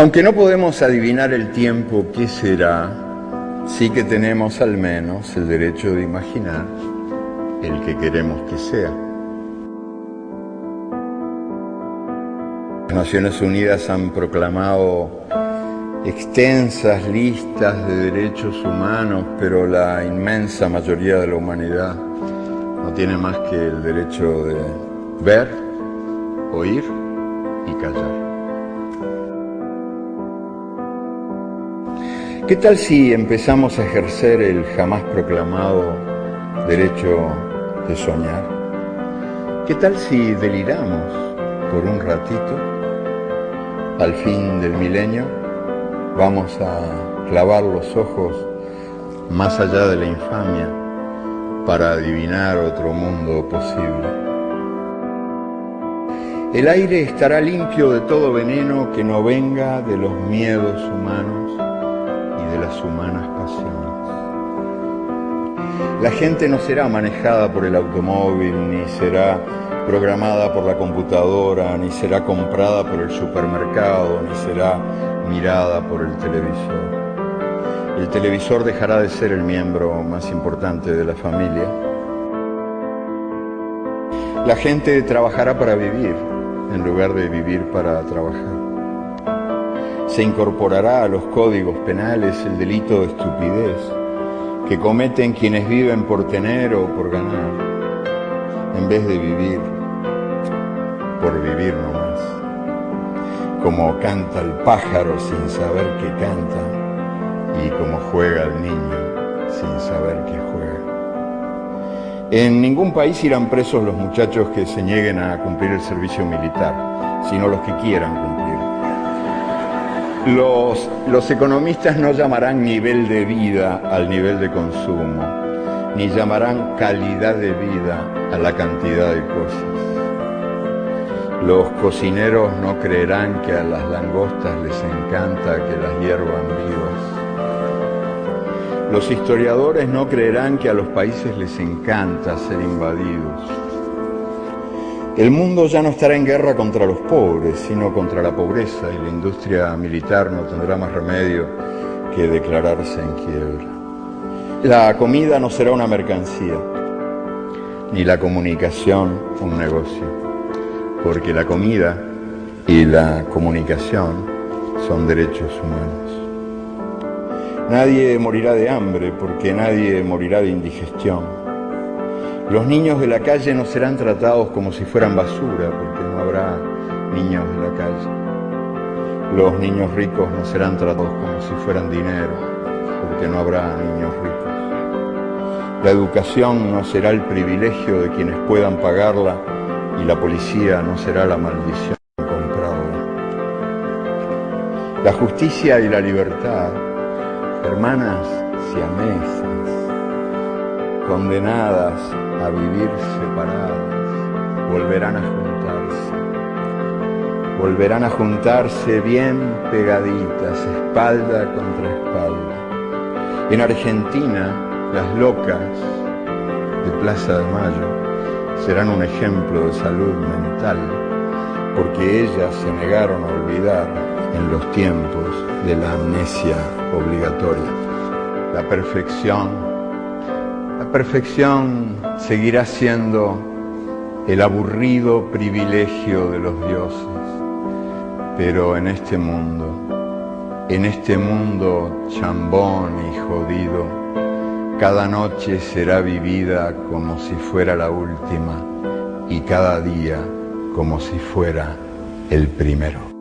Aunque no podemos adivinar el tiempo que será, sí que tenemos al menos el derecho de imaginar el que queremos que sea. Las Naciones Unidas han proclamado extensas listas de derechos humanos, pero la inmensa mayoría de la humanidad no tiene más que el derecho de ver, oír y callar. ¿Qué tal si empezamos a ejercer el jamás proclamado derecho de soñar? ¿Qué tal si deliramos por un ratito? Al fin del milenio vamos a clavar los ojos más allá de la infamia para adivinar otro mundo posible. El aire estará limpio de todo veneno que no venga de los miedos humanos y de las humanas pasiones. La gente no será manejada por el automóvil, ni será programada por la computadora, ni será comprada por el supermercado, ni será mirada por el televisor. El televisor dejará de ser el miembro más importante de la familia. La gente trabajará para vivir, en lugar de vivir para trabajar. Se incorporará a los códigos penales el delito de estupidez que cometen quienes viven por tener o por ganar, en vez de vivir por vivir nomás. Como canta el pájaro sin saber que canta y como juega el niño sin saber que juega. En ningún país irán presos los muchachos que se nieguen a cumplir el servicio militar, sino los que quieran cumplir. Los economistas no llamarán nivel de vida al nivel de consumo, ni llamarán calidad de vida a la cantidad de cosas. Los cocineros no creerán que a las langostas les encanta que las hiervan vivas. Los historiadores no creerán que a los países les encanta ser invadidos. El mundo ya no estará en guerra contra los pobres, sino contra la pobreza, y la industria militar no tendrá más remedio que declararse en quiebra. La comida no será una mercancía, ni la comunicación un negocio, porque la comida y la comunicación son derechos humanos. Nadie morirá de hambre, porque nadie morirá de indigestión. Los niños de la calle no serán tratados como si fueran basura, porque no habrá niños de la calle. Los niños ricos no serán tratados como si fueran dinero, porque no habrá niños ricos. La educación no será el privilegio de quienes puedan pagarla, y la policía no será la maldición de comprarla. La justicia y la libertad, hermanas siamesas, condenadas a vivir separadas, volverán a juntarse bien pegaditas, espalda contra espalda. En Argentina, las locas de Plaza de Mayo serán un ejemplo de salud mental, porque ellas se negaron a olvidar en los tiempos de la amnesia obligatoria. La perfección seguirá siendo el aburrido privilegio de los dioses, pero en este mundo chambón y jodido, cada noche será vivida como si fuera la última y cada día como si fuera el primero.